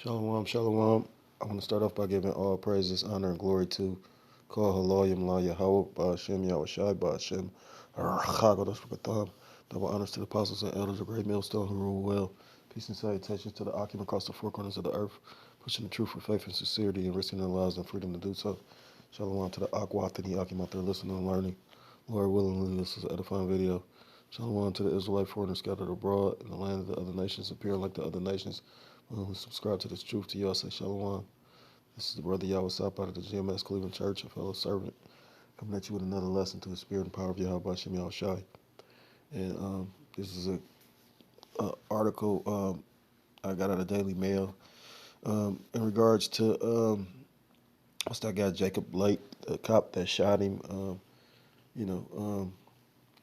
Shalom, shalom. I want to start off by giving all praises, honor, and glory to Kol Haloyim La Yahweh, Ba'ashem Yahushai, Ba'ashem Chagodas Rakatham. Double honors to the apostles and elders of Great Millstone who rule well. Peace and salutations to the occupant across the four corners of the earth, pushing the truth with faith and sincerity and risking their lives and freedom to do so. Shalom to the Akwat and the Akim out there listening and learning. Lord willingly, this is an edifying video. Shalom to the Israelite foreigners scattered abroad in the land of the other nations, appearing like the other nations who subscribe to this truth to y'all. Say Shalom. This is the brother Yahweh Sap out of the GMS Cleveland Church, a fellow servant, coming at you with another lesson to the spirit and power of Yahweh Shem Yahushai. And this is a article I got out of Daily Mail in regards to what's that guy Jacob Blake, the cop that shot him.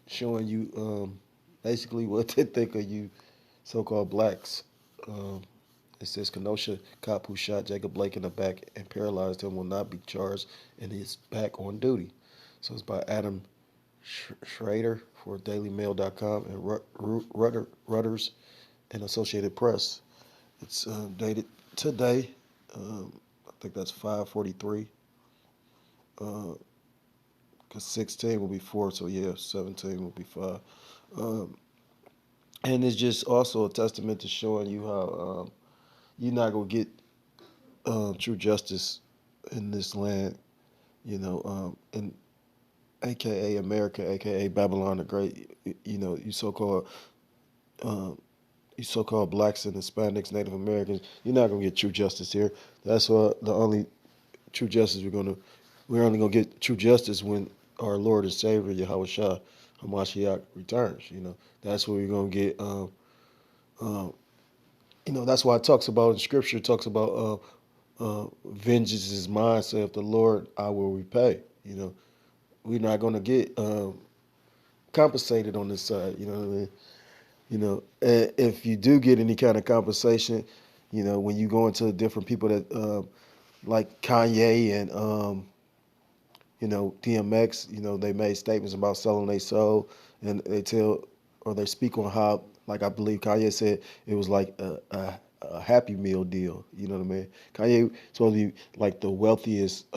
Showing you basically what they think of you so-called blacks. It says Kenosha cop who shot Jacob Blake in the back and paralyzed him will not be charged and is back on duty. So it's by Adam Schrader for DailyMail.com and Reuters and Associated Press. It's dated today. I think that's 5/43. Because 16 will be 4, so yeah, 17 will be 5. And it's just also a testament to showing you how you're not going to get true justice in this land, and AKA America, AKA Babylon the Great. You so-called blacks and Hispanics, Native Americans, you're not going to get true justice here. That's why the only true justice we're only going to get true justice when our Lord and Savior, Yahweh Shah, Hamashiach, returns. That's where we're going to get, that's why it talks about in Scripture, it talks about vengeance is mine, saith the Lord, I will repay. We're not going to get compensated on this side, you know what I mean? If you do get any kind of compensation, when you go into different people that, like Kanye and, DMX, they made statements about selling their soul, and they speak on how, like I believe Kanye said, it was like a Happy Meal deal. You know what I mean? Kanye supposed to be like the wealthiest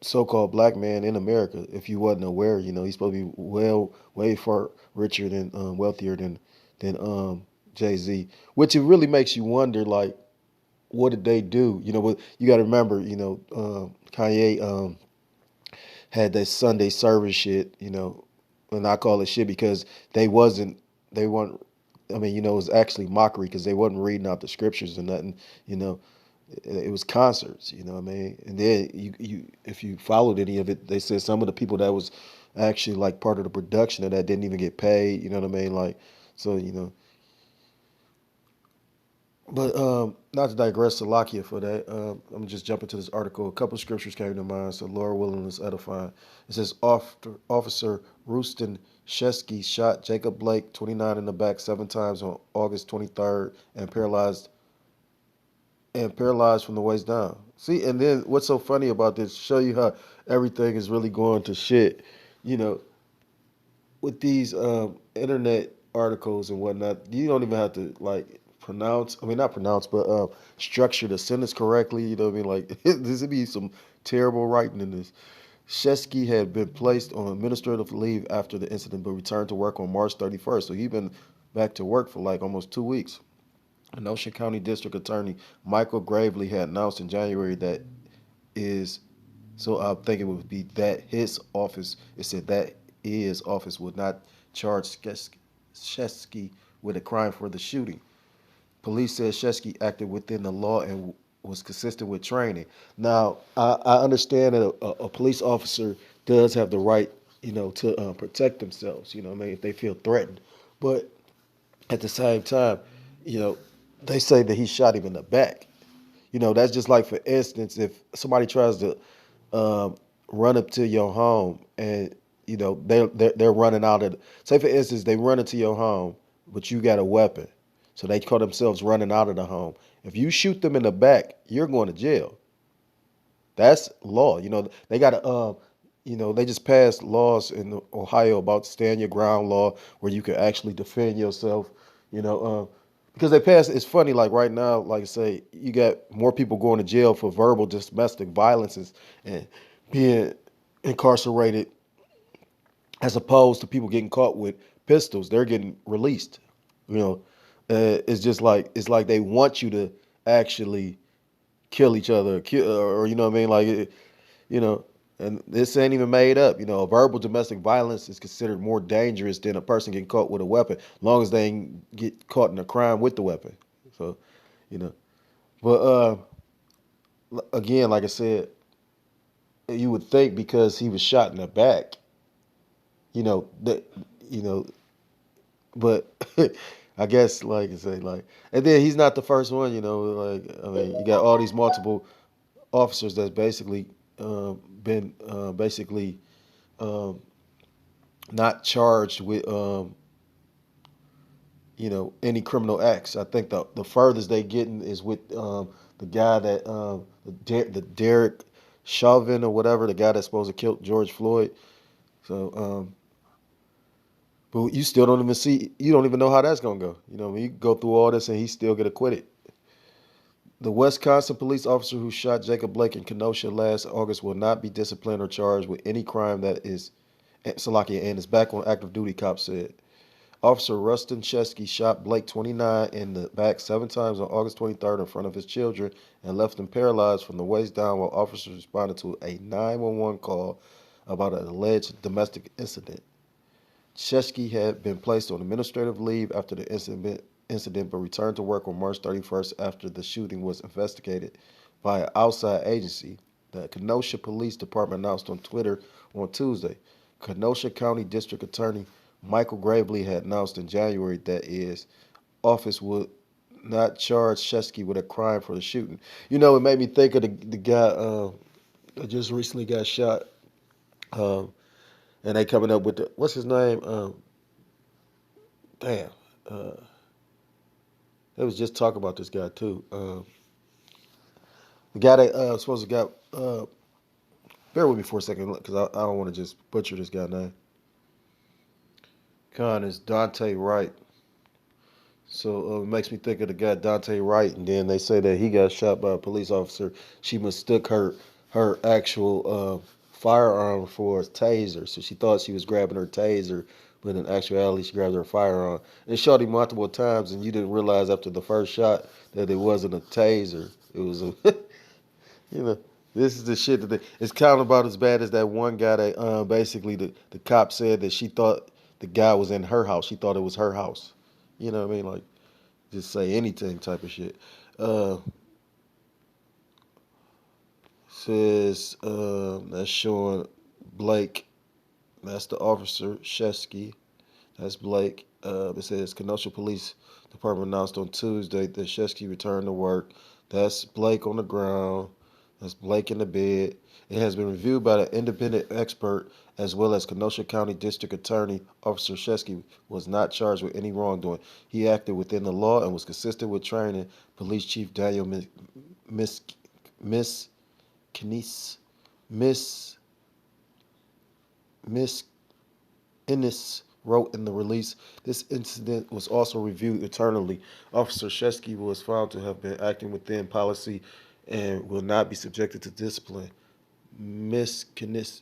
so-called black man in America. If you wasn't aware, he's supposed to be way far richer than wealthier than Jay-Z, which it really makes you wonder, like, what did they do? But you got to remember, Kanye had that Sunday service shit, and I call it shit because they weren't. I mean, it was actually mockery because they wasn't reading out the scriptures or nothing. It was concerts. You know what I mean? And then if you followed any of it, they said some of the people that was actually like part of the production of that didn't even get paid. You know what I mean? Like, so But not to digress to Lakia for that, I'm just jumping to this article. A couple of scriptures came to mind, so Lord willing is edifying. It says, Officer Rustin Shesky shot Jacob Blake, 29, in the back 7 times on August 23rd and paralyzed from the waist down. See, and then what's so funny about this, show you how everything is really going to shit, with these internet articles and whatnot, you don't even have to like not pronounce, but structure the sentence correctly. You know what I mean? Like this would be some terrible writing in this. Shesky had been placed on administrative leave after the incident, but returned to work on March 31st. So he's been back to work for like almost 2 weeks. Kenosha County District Attorney Michael Gravely had announced in January that is, so I think it would be that his office, it said that his office would not charge Shesky with a crime for the shooting. Police said Shesky acted within the law and was consistent with training. Now, I understand that a police officer does have the right, to protect themselves, what I mean, if they feel threatened. But at the same time, you know, they say that he shot him in the back. That's just like, for instance, if somebody tries to run up to your home and, they're running out of, say for instance, they run into your home, but you got a weapon. So they call themselves running out of the home. If you shoot them in the back, you're going to jail. That's law. They got to, they just passed laws in Ohio about stand your ground law where you can actually defend yourself. You know, because they passed. It's funny, like right now, like I say, you got more people going to jail for verbal domestic violences and being incarcerated as opposed to people getting caught with pistols. They're getting released. You know, it's just like it's like they want you to actually kill each other, or you know what I mean, you know. And this ain't even made up. You know, verbal domestic violence is considered more dangerous than a person getting caught with a weapon, as long as they ain't get caught in a crime with the weapon. So, you know, but again, like I said, you would think because he was shot in the back, you know that, you know, but I guess like I say, like, and then he's not the first one. You know, like I mean, you got all these multiple officers that's basically been basically um, not charged with you know, any criminal acts. I think the furthest they getting is with the guy that the Derek Chauvin or whatever, the guy that's supposed to kill George Floyd. So, but you still don't even see, you don't even know how that's gonna go. You know, when you go through all this and he still get acquitted. The Wisconsin police officer who shot Jacob Blake in Kenosha last August will not be disciplined or charged with any crime that is Salakia and is back on active duty, cops said. Officer Rustin Chesky shot Blake, 29, in the back 7 times on August 23rd in front of his children and left him paralyzed from the waist down while officers responded to a 911 call about an alleged domestic incident. Chesky had been placed on administrative leave after the incident but returned to work on March 31st after the shooting was investigated by an outside agency. The Kenosha Police Department announced on Twitter on Tuesday. Kenosha County District Attorney Michael Gravely had announced in January that his office would not charge Chesky with a crime for the shooting. You know, it made me think of the guy that just recently got shot. Um, and they coming up with what's his name? Damn. Uh, they was just talking about this guy too. The guy that supposed to got. Bear with me for a second because I don't want to just butcher this guy's name. Con is Dante Wright. So it makes me think of the guy Dante Wright, and then they say that he got shot by a police officer. She mistook her actual firearm for a taser, so she thought she was grabbing her taser, but in actuality she grabbed her firearm. And shot him multiple times, and you didn't realize after the first shot that it wasn't a taser. It was a, you know, this is the shit that it's kind of about as bad as that one guy that basically the cop said that she thought the guy was in her house. She thought it was her house. You know what I mean? Like, just say anything type of shit. Uh, says that's showing Blake. That's the officer Shesky. That's Blake. It says Kenosha Police Department announced on Tuesday that Shesky returned to work. That's Blake on the ground. That's Blake in the bed. It has been reviewed by an independent expert as well as Kenosha County District Attorney. Officer Shesky was not charged with any wrongdoing. He acted within the law and was consistent with training. Police Chief Daniel Miss Kines Miss Miss Innes wrote in the release. This incident was also reviewed internally. Officer Shesky was found to have been acting within policy and will not be subjected to discipline. Miss Kinnis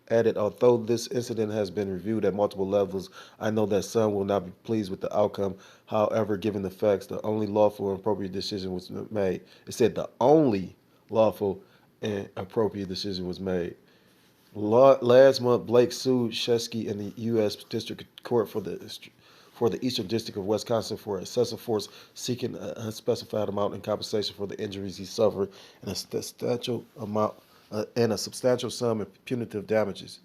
added, although this incident has been reviewed at multiple levels, I know that some will not be pleased with the outcome. However, given the facts, the only lawful and appropriate decision was made. It said the only lawful and appropriate decision was made. Last month, Blake sued Shesky in the U.S. District Court for the Eastern District of Wisconsin for excessive force, seeking an unspecified amount in compensation for the injuries he suffered and a substantial sum in punitive damages.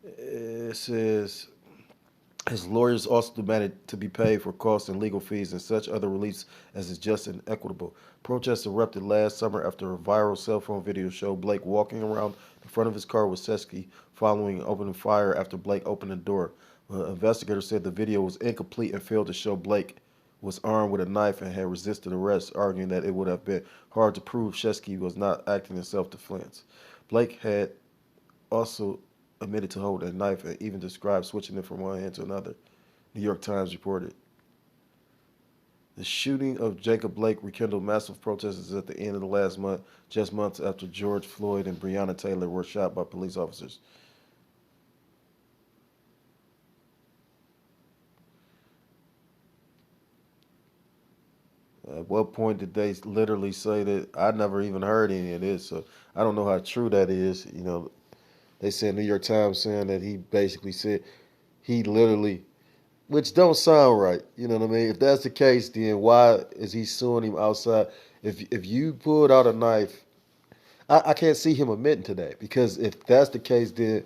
It says his lawyers also demanded to be paid for costs and legal fees and such other reliefs as is just and equitable. Protests erupted last summer after a viral cell phone video showed Blake walking around the front of his car with Sesky following opening fire after Blake opened the door. Investigators said the video was incomplete and failed to show Blake was armed with a knife and had resisted arrest, arguing that it would have been hard to prove Shesky was not acting in self-defense. Blake had also admitted to holding a knife and even described switching it from one hand to another. New York Times reported. The shooting of Jacob Blake rekindled massive protests at the end of the last month, just months after George Floyd and Breonna Taylor were shot by police officers. At what point did they literally say that? I never even heard any of this, so I don't know how true that is. They said New York Times saying that he basically said he literally, which don't sound right. You know what I mean? If that's the case, then why is he suing him outside? If you pulled out a knife, I can't see him admitting to that because if that's the case, then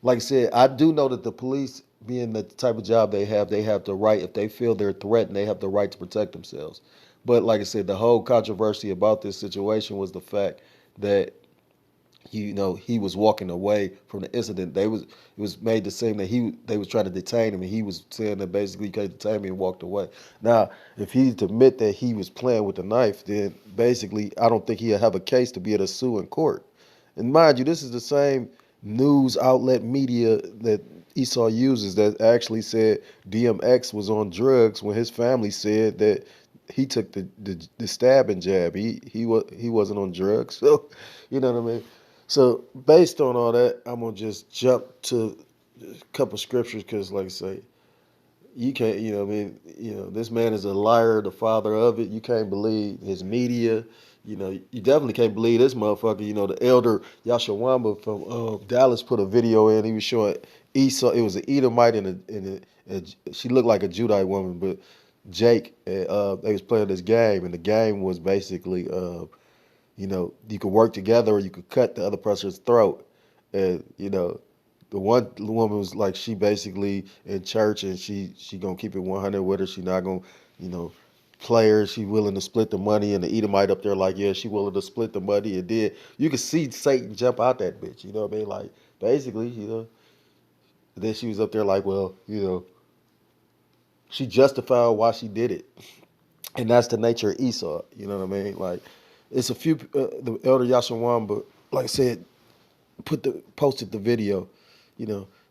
like I said, I do know that the police, being the type of job they have the right, if they feel they're threatened, they have the right to protect themselves. But like I said, the whole controversy about this situation was the fact that he was walking away from the incident. It was made to seem that they was trying to detain him, and he was saying that basically you can't detain me, and walked away. Now, if he's to admit that he was playing with the knife, then basically I don't think he'll have a case to be able to sue in court. And mind you, this is the same news outlet media that Esau uses that actually said DMX was on drugs when his family said that he took the stabbing jab. He wasn't on drugs. So you know what I mean. So based on all that, I'm gonna just jump to a couple scriptures because, like I say, you can't. I mean, this man is a liar, the father of it. You can't believe his media. You definitely can't believe this motherfucker. The elder Yashawamba from Dallas put a video in. He was showing Esau. It was an Edomite she looked like a Judite woman, but Jake. They was playing this game, and the game was basically you could work together or you could cut the other person's throat. And, the one woman was like, she basically in church and she gonna keep it 100 with her. She not gonna, you know, play her. She willing to split the money. And the Edomite up there like, yeah, she willing to split the money. And then you could see Satan jump out that bitch. You know what I mean? Like, basically, then she was up there like, well, she justified why she did it. And that's the nature of Esau. You know what I mean? Like, it's a few. The elder Yashawan, but like I said, posted the video.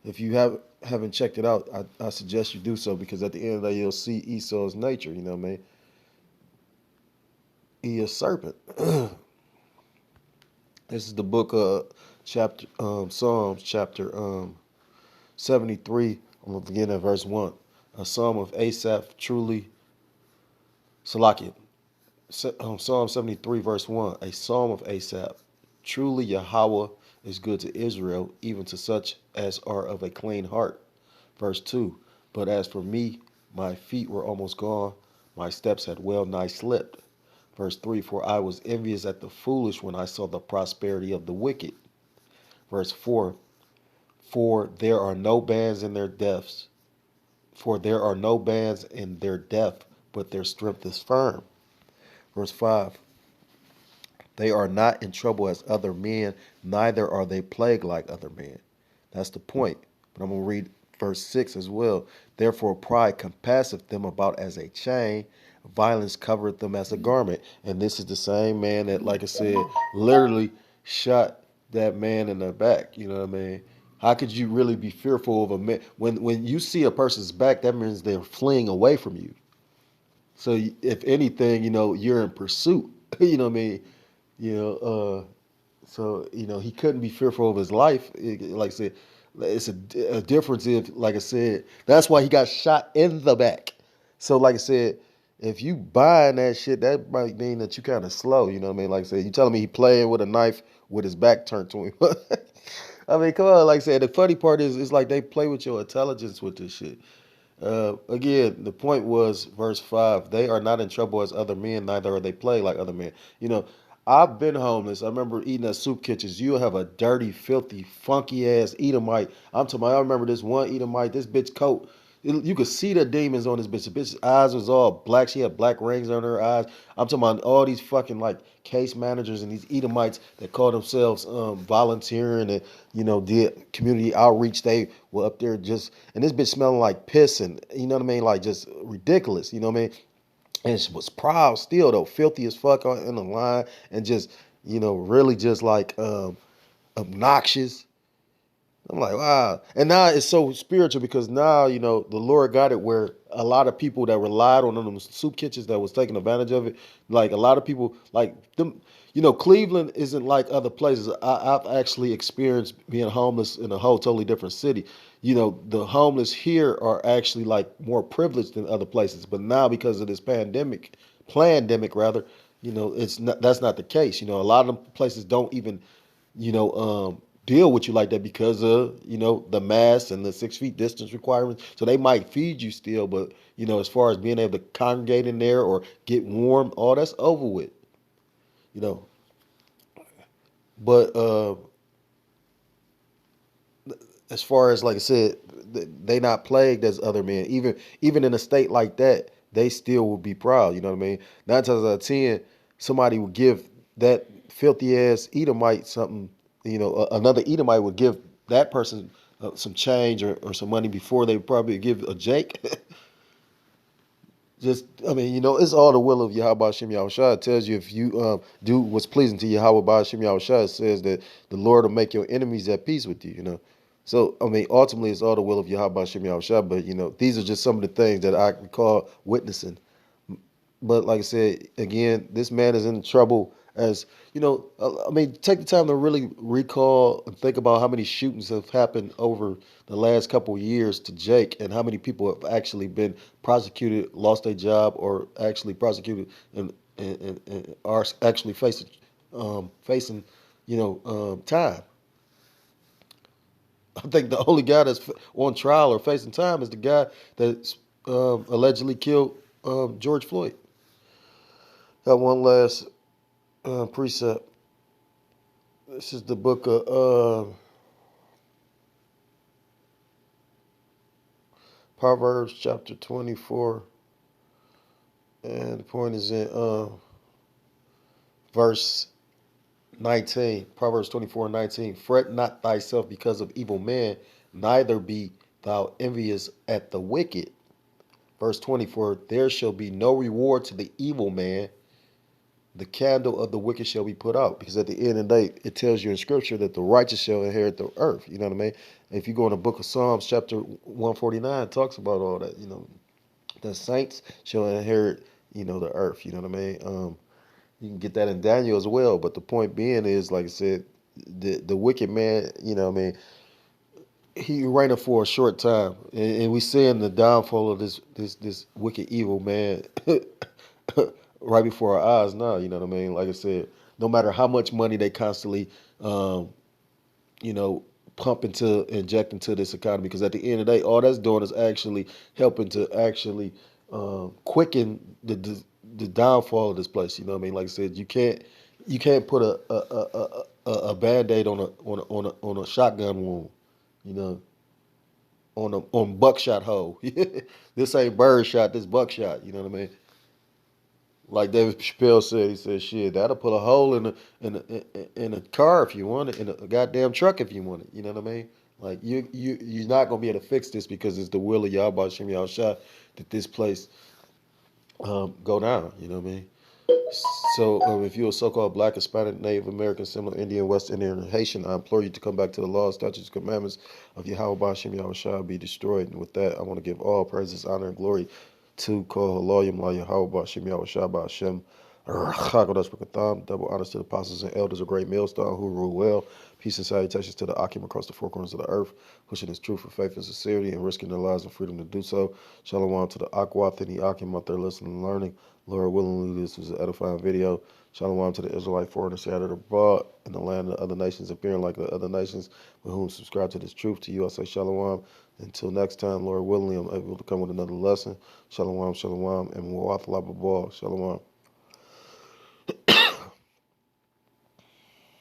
If you haven't checked it out, I suggest you do so because at the end of the day, you'll see Esau's nature. You know what I mean? He is a serpent. This is the book of chapter Psalms chapter 73. I'm gonna begin at verse 1. A psalm of Asaph, truly Salakia. Psalm 73, verse 1, a psalm of Asaph. Truly Yahweh is good to Israel, even to such as are of a clean heart. Verse 2, but as for me, my feet were almost gone, my steps had well nigh slipped. Verse 3, for I was envious at the foolish when I saw the prosperity of the wicked. Verse 4, for there are no bands in their deaths, for there are no bands in their death, but their strength is firm. Verse 5, they are not in trouble as other men, neither are they plagued like other men. That's the point. But I'm going to read verse 6 as well. Therefore, pride compasseth them about as a chain, violence covereth them as a garment. And this is the same man that, like I said, literally shot that man in the back. You know what I mean? How could you really be fearful of a man? When you see a person's back, that means they're fleeing away from you. So if anything, you're in pursuit. You know what I mean? You know, so he couldn't be fearful of his life. Like I said, it's a difference if, like I said, that's why he got shot in the back. So, like I said, if you buying that shit, that might mean that you kind of slow. You know what I mean? Like I said, you telling me he playing with a knife with his back turned to him. I mean, come on. Like I said, the funny part is, it's like they play with your intelligence with this shit. Again, the point was verse 5. They are not in trouble as other men, neither are they plagued like other men. I've been homeless. I remember eating at soup kitchens. You'll have a dirty, filthy, funky ass Edomite. I'm talking about, I remember this one Edomite, this bitch coat. You could see the demons on this bitch. The bitch's eyes was all black. She had black rings on her eyes. I'm talking about all these fucking like case managers and these Edomites that call themselves volunteering and did community outreach. They were up there just, and this bitch smelling like piss and you know what I mean, like just ridiculous. You know what I mean? And she was proud still though, filthy as fuck in the line, and just really just like obnoxious. I'm like, wow. And now it's so spiritual because now, the Lord got it where a lot of people that relied on them soup kitchens that was taking advantage of it, like a lot of people, like them, Cleveland isn't like other places. I've actually experienced being homeless in a whole totally different city. The homeless here are actually like more privileged than other places. But now because of this pandemic rather, it's not, that's not the case. A lot of them places don't even deal with you like that because of the mask and the 6 feet distance requirements. So they might feed you still, but as far as being able to congregate in there or get warm, all that's over with. You know, but as far as like I said, they not plagued as other men. Even in a state like that, they still would be proud. You know what I mean? 9 times out of 10, somebody would give that filthy ass Edomite something. Another Edomite would give that person some change or some money before they probably give a Jake. Just, I mean, it's all the will of Yahweh Hashem Yahushua. It tells you if you do what's pleasing to Yahweh Hashem Yahushua, it says that the Lord will make your enemies at peace with you. So, I mean, ultimately, it's all the will of Yahweh Hashem Yahushua. But, these are just some of the things that I call witnessing. But like I said, again, this man is in trouble as, I mean, take the time to really recall and think about how many shootings have happened over the last couple of years to Jake and how many people have actually been prosecuted, lost their job, or actually prosecuted and are actually facing time. I think the only guy that's on trial or facing time is the guy that allegedly killed George Floyd. Got one last precept. This is the book of Proverbs chapter 24. And the point is in verse 19. Proverbs 24:19. Fret not thyself because of evil men, neither be thou envious at the wicked. Verse 24. There shall be no reward to the evil man, the candle of the wicked shall be put out. Because at the end of the day, it tells you in scripture that the righteous shall inherit the earth. You know what I mean? If you go in the book of Psalms, chapter 149, it talks about all that. The saints shall inherit, the earth. You know what I mean? You can get that in Daniel as well. But the point being is, like I said, the wicked man, what I mean, he reigned for a short time. And we seeing the downfall of this wicked evil man right before our eyes now. You know what I mean? Like I said, no matter how much money they constantly, you know, inject into this economy, because at the end of the day, all that's doing is actually helping to actually quicken the downfall of this place. You know what I mean? Like I said, you can't put a band-aid on a shotgun wound. You know, on buckshot hole. This ain't bird shot. This buckshot. You know what I mean? Like David Chappelle said, he said, "Shit, that'll put a hole in a car if you want it, in a goddamn truck if you want it." You know what I mean? Like you're not gonna be able to fix this because it's the will of Yahweh Shem Yahushua that this place go down. You know what I mean? So if you're a so-called Black, Hispanic, Native American, Seminole, Indian, West Indian, or Haitian, I implore you to come back to the laws, statutes, commandments of Yahweh Shem Yahushua be destroyed. And with that, I want to give all praises, honor, and glory to Kol Haloyim La Yahweh Shem Yahushua Ba'Shem Chagodash B'Katham. Double honors to the apostles and elders of Great Millstone who rule well. Peace and salutations to the Akim across the four corners of the earth, pushing his truth for faith and sincerity and risking their lives and freedom to do so. Shalom to the Akwath and the Akim out there listening and learning. Lord willingly, this was an edifying video. Shalom to the Israelite foreigners scattered abroad in the land of the other nations, appearing like the other nations with whom subscribe to this truth. To you, I say shalom. Until next time, Lord willingly, I'm able to come with another lesson. Shalom, shalom, and mu'ath lababah. Shalom.